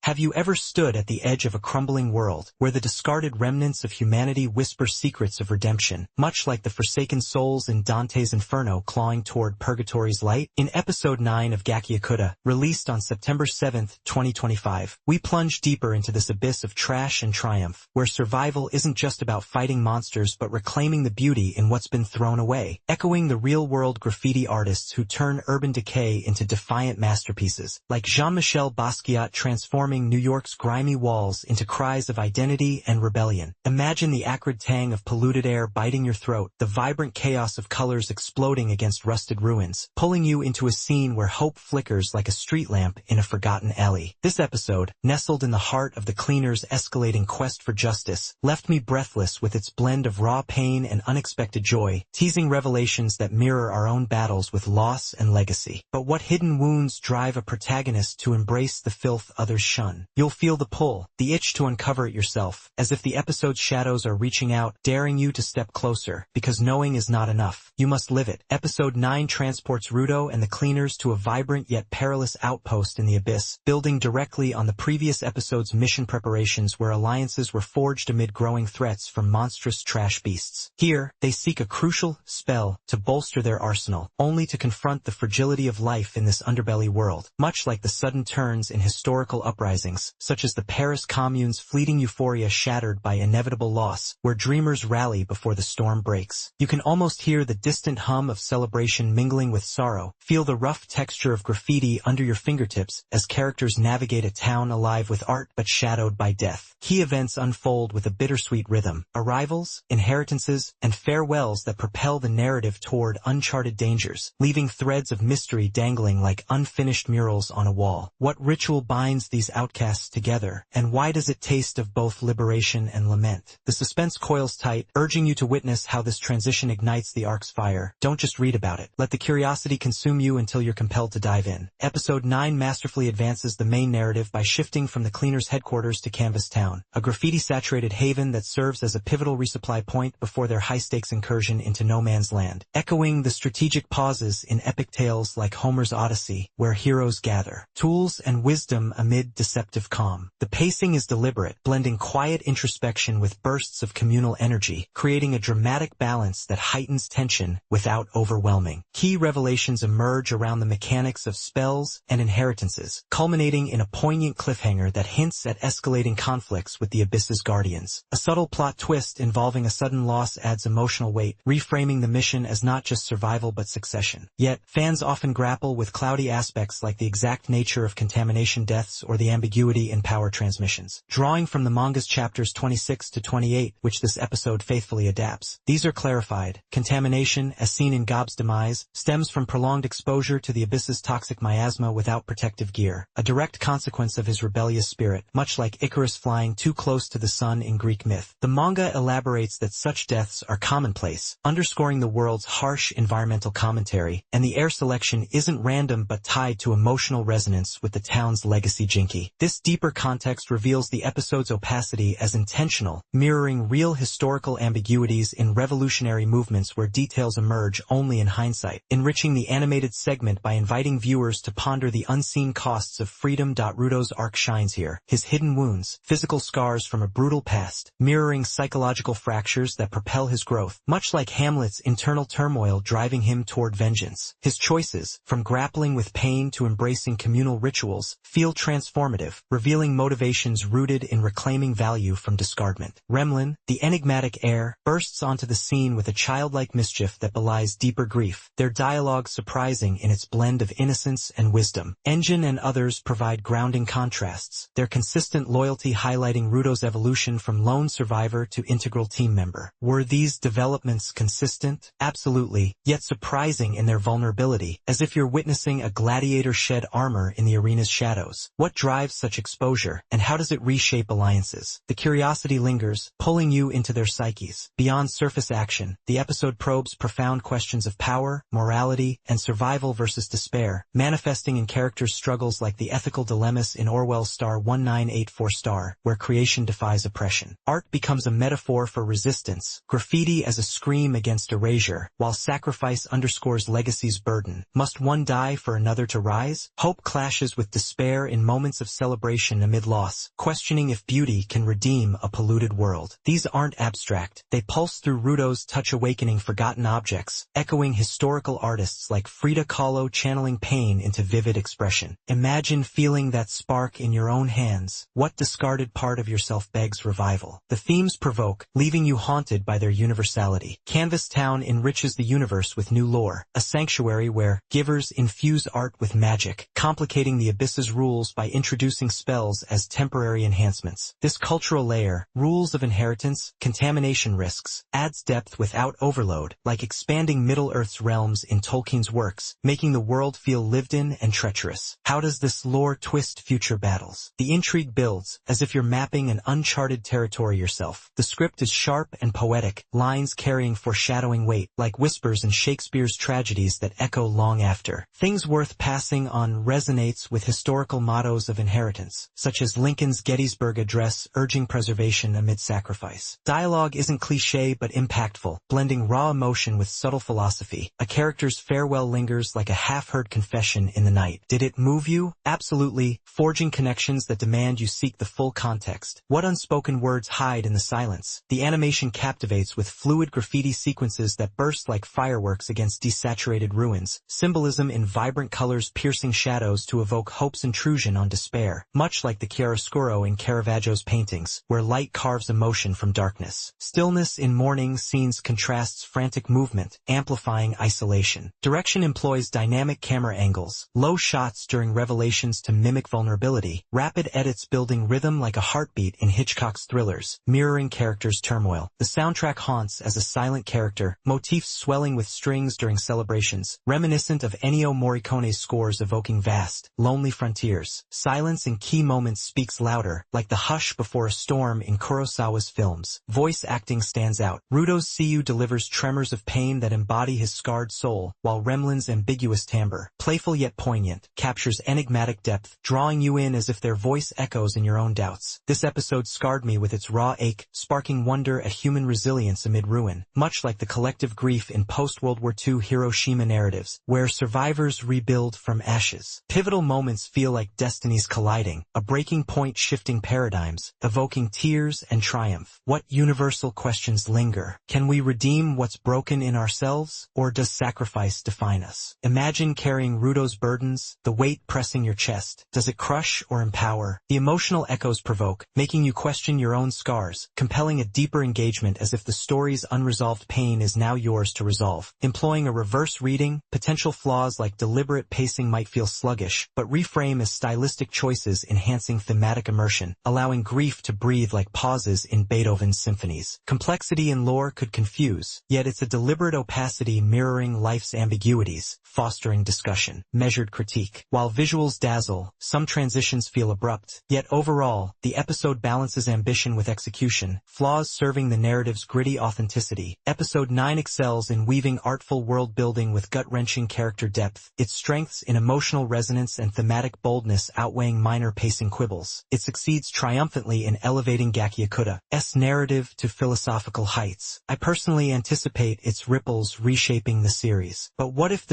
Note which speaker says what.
Speaker 1: Have you ever stood at the edge of a crumbling world, where the discarded remnants of humanity whisper secrets of redemption, much like the forsaken souls in Dante's Inferno clawing toward purgatory's light? In Episode 9 of Gachiakuta, released on September 7, 2025, we plunge deeper into this abyss of trash and triumph, where survival isn't just about fighting monsters but reclaiming the beauty in what's been thrown away, echoing the real-world graffiti artists who turn urban decay into defiant masterpieces, like Jean-Michel Basquiat transforming New York's grimy walls into cries of identity and rebellion. Imagine the acrid tang of polluted air biting your throat, the vibrant chaos of colors exploding against rusted ruins, pulling you into a scene where hope flickers like a street lamp in a forgotten alley. This episode, nestled in the heart of the cleaner's escalating quest for justice, left me breathless with its blend of raw pain and unexpected joy, teasing revelations that mirror our own battles with loss and legacy. But what hidden wounds drive a protagonist to embrace the filth others shun? You'll feel the pull, the itch to uncover it yourself, as if the episode's shadows are reaching out, daring you to step closer, because knowing is not enough. You must live it. Episode 9 transports Rudo and the cleaners to a vibrant yet perilous outpost in the abyss, building directly on the previous episode's mission preparations where alliances were forged amid growing threats from monstrous trash beasts. Here, they seek a crucial spell to bolster their arsenal, only to confront the fragility of life in this underbelly world, much like the sudden turns in historical uprisings, such as the Paris Commune's fleeting euphoria shattered by inevitable loss, where dreamers rally before the storm breaks. You can almost hear the distant hum of celebration mingling with sorrow, feel the rough texture of graffiti under your fingertips as characters navigate a town alive with art but shadowed by death. Key events unfold with a bittersweet rhythm, arrivals, inheritances, and farewells that propel the narrative toward uncharted dangers, leaving threads of mystery dangling like unfinished murals on a wall. What ritual binds these outcasts together, and why does it taste of both liberation and lament? The suspense coils tight, urging you to witness how this transition ignites the arc's fire. Don't just read about it. Let the curiosity consume you until you're compelled to dive in. Episode 9 masterfully advances the main narrative by shifting from the cleaner's headquarters to Canvas Town, a graffiti-saturated haven that serves as a pivotal resupply point before their high-stakes incursion into no man's land, echoing the strategic pauses in epic tales like Homer's Odyssey, where heroes gather tools and wisdom amid deceptive calm. The pacing is deliberate, blending quiet introspection with bursts of communal energy, creating a dramatic balance that heightens tension without overwhelming. Key revelations emerge around the mechanics of spells and inheritances, culminating in a poignant cliffhanger that hints at escalating conflicts with the Abyss's guardians. A subtle plot twist involving a sudden loss adds emotional weight, reframing the mission as not just survival but succession. Yet, fans often grapple with cloudy aspects like the exact nature of contamination deaths or the ambiguity in power transmissions. Drawing from the manga's chapters 26 to 28, which this episode faithfully adapts, these are clarified. Contamination, as seen in Gob's demise, stems from prolonged exposure to the Abyss's toxic miasma without protective gear, a direct consequence of his rebellious spirit, much like Icarus flying too close to the sun in Greek myth. The manga elaborates that such deaths are commonplace, underscoring the world's harsh environmental commentary, and the air selection isn't random but tied to emotional resonance with the town's legacy jinky. This deeper context reveals the episode's opacity as intentional, mirroring real historical ambiguities in revolutionary movements where details emerge only in hindsight, enriching the animated segment by inviting viewers to ponder the unseen costs of freedom. Rudo's arc shines here, his hidden wounds, physical scars from a brutal past, mirroring psychological fractures that propel his growth, much like Hamlet's internal turmoil driving him toward vengeance. His choices, from grappling with pain to embracing communal rituals, feel transformative, revealing motivations rooted in reclaiming value from discardment. Remlin, the enigmatic heir, bursts onto the scene with a childlike mischief that belies deeper grief, their dialogue surprising in its blend of innocence and wisdom. Engine and others provide grounding contrasts, their consistent loyalty highlighting Rudo's evolution from lone survivor to integral team member. Were these developments consistent? Absolutely, yet surprising in their vulnerability, as if you're witnessing a gladiator shed armor in the arena's shadows. What drives such exposure, and how does it reshape alliances? The curiosity lingers, pulling you into their psyches. Beyond surface action, the episode probes profound questions of power, morality, and survival versus despair, manifesting in characters' struggles like the ethical dilemmas in Orwell's Star 1984, where creation defies oppression. Art becomes a metaphor for resistance, graffiti as a scream against erasure, while sacrifice underscores legacy's burden. Must one die for another to rise? Hope clashes with despair in moments of celebration amid loss, questioning if beauty can redeem a polluted world. These aren't abstract. They pulse through Rudo's touch, awakening forgotten objects, echoing historical artists like Frida Kahlo channeling pain into vivid expression. Imagine feeling that spark in your own hands. What discarded part of yourself begs revival? The themes provoke, leaving you haunted by their universality. Canvas Town enriches the universe with new lore, a sanctuary where givers infuse art with magic, complicating the abyss's rules by introducing spells as temporary enhancements. This cultural layer, rules of inheritance, contamination risks, adds depth without overload, like expanding Middle-earth's realms in Tolkien's works, making the world feel lived in and treacherous. How does this lore twist future battles? The intrigue builds, as if you're mapping an uncharted territory yourself. The script is sharp and poetic, lines carrying foreshadowing weight, like whispers in Shakespeare's tragedies that echo long after. Things worth passing on resonates with historical mottos of inheritance, such as Lincoln's Gettysburg Address urging preservation amid sacrifice. Dialogue isn't cliché but impactful, blending raw emotion with subtle philosophy. A character's farewell lingers like a half-heard confession in the night. Did it move you? Absolutely, forging connections that demand you seek the full context. What unspoken words hide in the silence? The animation captivates with fluid graffiti sequences that burst like fireworks against desaturated ruins, symbolism in vibrant colors piercing shadows to evoke hope's intrusion on despair, much like the chiaroscuro in Caravaggio's paintings, where light carves emotion from darkness. Stillness in mourning scenes contrasts frantic movement, amplifying isolation. Direction employs dynamic camera angles, low shots during revelations to mimic vulnerability, rapid edits building rhythm like a heartbeat in Hitchcock's thrillers, mirroring characters' turmoil. The soundtrack haunts as a silent character, motifs swelling with strings during celebrations, reminiscent of Ennio Morricone's scores evoking vast, lonely frontiers. Silence in key moments speaks louder, like the hush before a storm in Kurosawa's films. Voice acting stands out. Rudo's Seiyuu delivers tremors of pain that embody his scarred soul, while Remlin's ambiguous timbre, playful yet poignant, captures enigmatic depth, drawing you in as if their voice echoes in your own doubts. This episode scarred me with its raw ache, sparking wonder at human resilience amid ruin, much like the collective grief in post-World War II Hiroshima narratives, where survivors rebuild from ashes. Pivotal moments feel like destinies colliding, a breaking point shifting paradigms, evoking tears and triumph. What universal questions linger? Can we redeem what's broken in ourselves, or does sacrifice define us? Imagine carrying Rudo's burdens, the weight pressing your chest. Does it crush or empower? The emotional echoes provoke, making you question your own scars, compelling a deeper engagement as if the story's unresolved pain is now yours to resolve. Employing a reverse reading, potential flaws like deliberate pacing might feel sluggish, but reframe as stylistic choices enhancing thematic immersion, allowing grief to breathe like pauses in Beethoven's symphonies. Complexity in lore could confuse, yet it's a deliberate opacity mirroring life's ambiguities, fostering discussion. Measured critique. While visuals dazzle, some transitions feel abrupt, yet overall, the episode balances ambition with execution, flaws serving the narrative's gritty authenticity. Episode 9 excels in weaving artful world-building with gut-wrenching character depth, its strengths in emotional resonance and thematic boldness outweighing minor pacing quibbles. It succeeds triumphantly in elevating Gachiakuta's narrative to philosophical heights. I personally anticipate its ripples reshaping the series. But what if the